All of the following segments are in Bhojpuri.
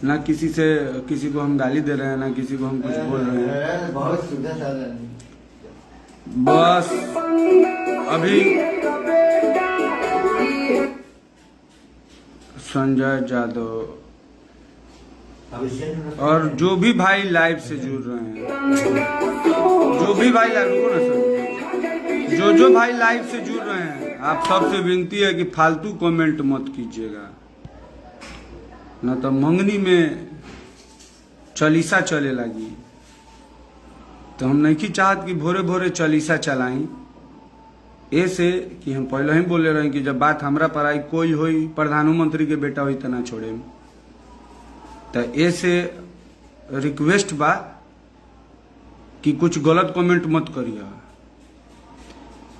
ना किसी को हम गाली दे रहे हैं, ना किसी को हम कुछ बोल रहे हैं। बहुत सीधा साधा है। बस अभी संजय जादव और जो भी भाई लाइव से जुड़ रहे हैं, जो भी भाई लाइव, रुको ना सर, जो भाई लाइव से जुड़ रहे हैं, आप सबसे विनती है कि फालतू कमेंट मत कीजिएगा, न तो मंगनी में चालीसा चले लगी। तो हम नहीं चाहत कि भोरे भोरे चालीसा चलाई, ऐसे कि हम पहले ही बोले रहे कि जब बात हमरा पर आई, कोई होई प्रधानमंत्री के बेटा होई तना छोड़े। तो ऐसे रिक्वेस्ट बा कि कुछ गलत कमेंट मत करिए,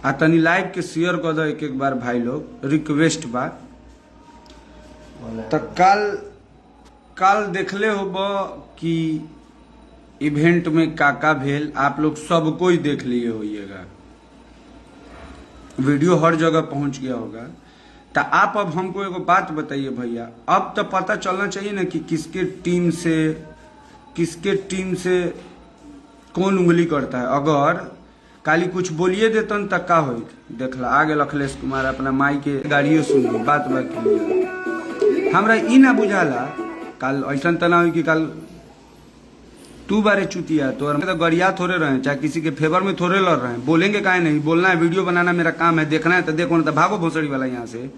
आ तनी लाइव के शेयर कर दो एक बार भाई लोग, रिक्वेस्ट बा। तो कल देखले होब कि इवेंट में काका भेल, आप लोग सब कोई देख लिए होइएगा, वीडियो हर जगह पहुंच गया होगा। तो आप अब हमको एगो बात बताइए भैया, अब तो पता चलना चाहिए ना कि किसके टीम से कौन उंगली करता है। अगर काली कुछ बोलिए देतन तक का हो, देखला आगे अखिलेश कुमार अपना माई के गाड़ियों सुनी बात क्लियर। हमरा ई ना बुझाला कल ऐसा तना हो कि कल तू बारे चुतिया तो गड़िया थोड़े रहे, चाहे किसी के फेवर में थोड़े लड़ रहे हैं। बोलेंगे काहे नहीं, बोलना है, वीडियो बनाना मेरा काम है, देखना है तो देखो, ना तो भागो भोसड़ी वाला। यहाँ से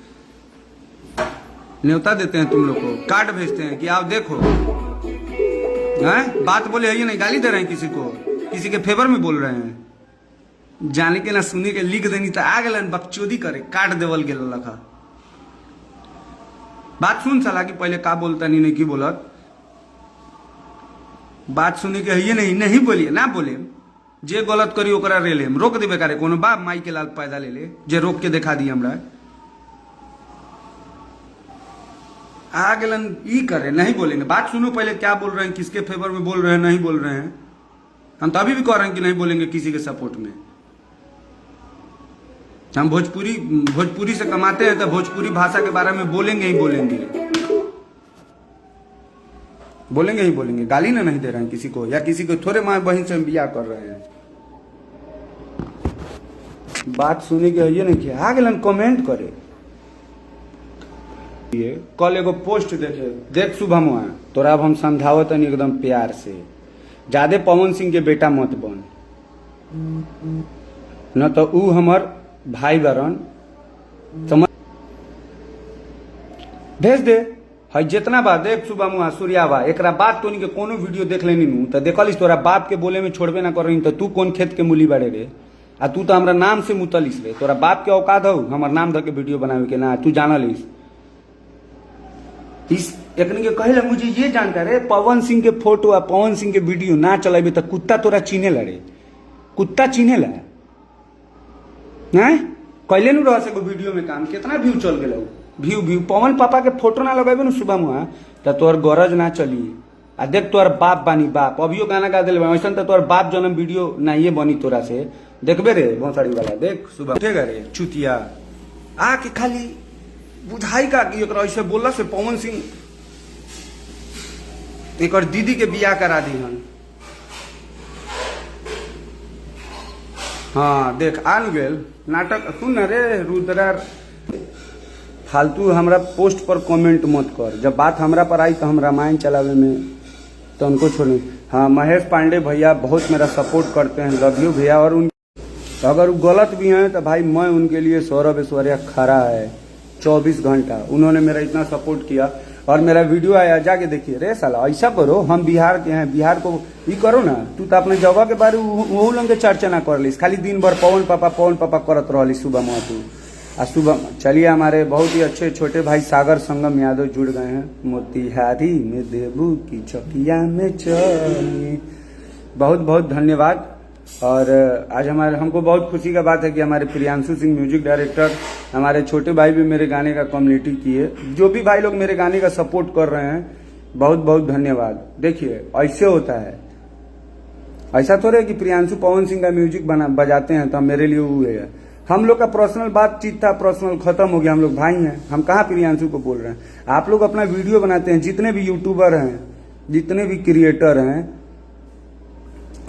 न्योता देते हैं तुम लोग को, कार्ड भेजते हैं कि आओ देखो, हैं बात बोले है नहीं, गाली दे रहे हैं किसी को, किसी के फेवर में बोल रहे हैं, जाने के ना सुने के लिख देनी तो आ गए बकचोदी करे, काट देवल गेल लखा। बात सुन साला कि पहले का बोलता नहीं की बोलत, बात सुने के है नहीं बोलिए, ना बोले, जे गलत करी ओकरा रे ले रोक देबे करे, कोनो बाप माई के लाल पैदा ले ले जे रोक के दिखा दी हमरा। आ गेलन ई करे, नहीं बोलेंगे। बात सुनो पहले क्या बोल रहे हैं, किसके फेवर में बोल रहे हैं, नहीं बोल रहे हैं। हम तो अभी भी कह रहे हैं कि नहीं बोलेंगे किसी के सपोर्ट में। हम भोजपुरी से कमाते हैं तो भोजपुरी भाषा के बारे में बोलेंगे ही बोलेंगे, गाली ना नहीं दे रहे हैं किसी को, या किसी को थोड़े माँ बहन से बिया कर रहे हैं। बात सुने के ये नहीं किया, आ गए कमेंट करे। ये कल एगो पोस्ट देख शुभम हुआ तोरा, अब हम समझावत नहीं एकदम प्यार से, ज्यादा पवन सिंह के बेटा मत बन, न तो ऊ हमर भाई बरन, समझ भेज दे है जितना बा। देख सुबह मुआ सूर्यावा एक बात तो के कोनो वीडियो देख लेनी नू तो देखलिस तोरा बाप के बोले में छोड़बे ना कर रही, तो तू कौन खेत के मूली बाड़े रे, आ तू तो हमरा नाम से मुतलिस रे, तोरा बाप के औकात हो हमर नाम धर के वीडियो बनावे के ना, तू जानलिस। इस एकनी के कहेला मुझे ये जानकार है, पवन सिंह के फोटो आ पवन सिंह के वीडियो ना चलाबे तो कुत्ता तोरा चीने लड़े, कुत्ता चीने ला कैले नु रह से वीडियो में काम, कितना व्यू चल गए, व्यू पवन पापा के फोटो ना लगाबे ना सुबह मुआ तो तोर गरज ना चली। आ देख तोर बाप बानी बाप, अभियो गाना गा दिल वैसा तो तोर बाप जन्म वीडियो ना ये बनी तोरा से, देखबे रे भोसड़ी वाला। देख सुबह उठेगा रे चुतिया, आके खाली बुझाई का कि ऐसे बोला से पवन सिंह एक और दीदी के बियाह करा दी हन। हाँ देख आन गेल नाटक, सुन रे रुद्रा, फालतू हमरा पोस्ट पर कमेंट मत कर, जब बात हमरा पर आई तो हम रामायण चलावे में तो उनको छोड़े। हाँ महेश पांडे भैया बहुत मेरा सपोर्ट करते हैं, लव यू भैया। और तो अगर वो गलत भी हैं तो भाई मैं उनके लिए सौरभ ऐश्वर्या खड़ा है 24 घंटा, उन्होंने मेरा इतना सपोर्ट किया। और मेरा वीडियो आया जाके देखिए, रे साला ऐसा करो, हम बिहार के हैं, बिहार को ये करो ना, तू तो अपने जगह के बारे वो लोग के चर्चा ना कर ली, खाली दिन भर पवन पापा करत रही सुबह में तू। आज सुबह चलिए हमारे बहुत ही अच्छे छोटे भाई सागर संगम यादव जुड़ गए हैं, मोतिहारी में देबू की चौकिया में चलिए, बहुत बहुत धन्यवाद। और आज हमको बहुत खुशी का बात है कि हमारे प्रियांशु सिंह म्यूजिक डायरेक्टर, हमारे छोटे भाई भी मेरे गाने का कम्युनिटी किए, जो भी भाई लोग मेरे गाने का सपोर्ट कर रहे हैं बहुत बहुत धन्यवाद। देखिए ऐसे होता है, ऐसा थोड़े कि प्रियांशु पवन सिंह का म्यूजिक बजाते हैं तो मेरे लिए वो है, हम लोग का पर्सनल बातचीत था, पर्सनल खत्म हो गया, हम लोग भाई हैं। हम कहाँ प्रियांशु को बोल रहे हैं। आप लोग अपना वीडियो बनाते हैं, जितने भी यूट्यूबर हैं, जितने भी क्रिएटर हैं,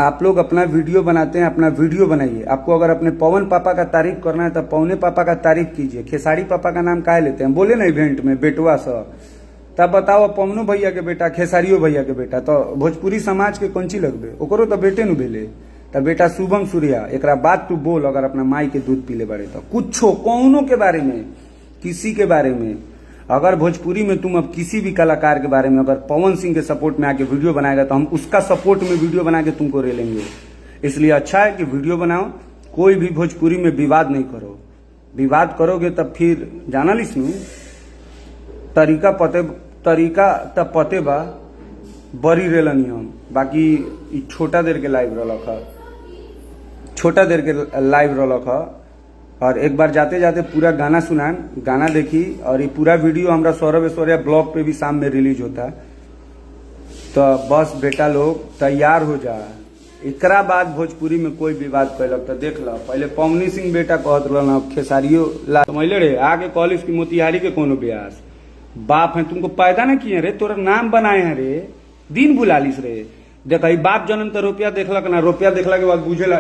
आप लोग अपना वीडियो बनाते हैं, अपना वीडियो बनाइए। आपको अगर अपने पवन पापा का तारीफ करना है तो पवने पापा का तारीफ कीजिए। खेसारी पापा का नाम काहे लेते हैं, बोले ना इवेंट में बेटवा सा, तब बताओ पवनो भैया के बेटा, खेसारियो भैया के बेटा, तो भोजपुरी समाज के कौन चीज लगबे, ओकरो तो बेटे नु भेले। तो बेटा शुभम सूर्या, एक बात तू बोल, अगर अपना माई के दूध पीले बारे तो कुछो कौनों के बारे में, किसी के बारे में, अगर भोजपुरी में तुम अब किसी भी कलाकार के बारे में अगर पवन सिंह के सपोर्ट में आके वीडियो बनाएगा तो हम उसका सपोर्ट में वीडियो बना के तुमको रे लेंगे। इसलिए अच्छा है कि वीडियो बनाओ, कोई भी भोजपुरी में विवाद नहीं करो। विवाद करोगे तब फिर जाना लिसनू तरीका त पते बा बरी रेलनी हम। बाकी छोटा देर के लाइव रलक है, छोटा देर के लाइव रलक है। और एक बार जाते जाते पूरा गाना सुनान, गाना देखी। और ये पूरा वीडियो हमारा सौरभ ऐश्वर्या ब्लॉग पे भी शाम में रिलीज होता है। तो बस बेटा लोग तैयार हो जा, एकरा बाद भोजपुरी में कोई विवाद कैलक तो देख लो। पहले पवनी सिंह बेटा कहत रहा, खेसारियो ला समझले रे, आगे कॉलेज की मोतिहारी के कोनो ब्यास बाप है, तुमको पैदा ना किए रे, तोरा नाम बनाए हैं रे, दिन बुलालिस रे। देख बाप जन्म तो रुपया देखलक ना, रुपया देखला के बाद बुझेला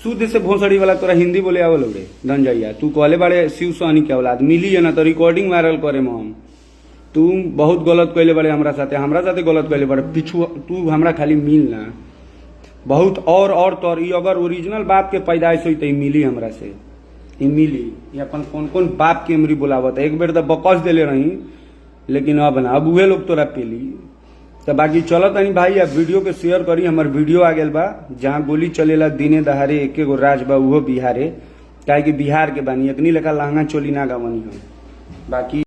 शुद्ध से भोसड़ी वाला तोरा हिंदी बोले आवल रे धनजैया। तू कहले बारे शिव सहनी के औलाद मिली है ना, तो रिकॉर्डिंग वायरल करे में हम तुम बहुत गलत कैले बड़े हमरा साथे गलत कैले बड़े। पिछू तू हमरा खाली मिल ना बहुत और तोर ई अगर ओरिजिनल बाप के पैदाइश हुई तो मिली हमरा से, ई मिली। ये अपन कौन कौन बाप के अमरी बुलावत। एक बेर तो बकस देले रही, लेकिन अब ना, अब उहे लोग तोरा पेली। तो बाकी चलत नहीं भाई, अब वीडियो के शेयर करी। हमार वीडियो आ गेल बा जहाँ गोली चलेला दिने दहाड़े, एके गो राज बा उहो बिहारे, काहे कि बिहार के बानी, एकनी लेखा लहंगा चोली ना गावनी हम। बाकी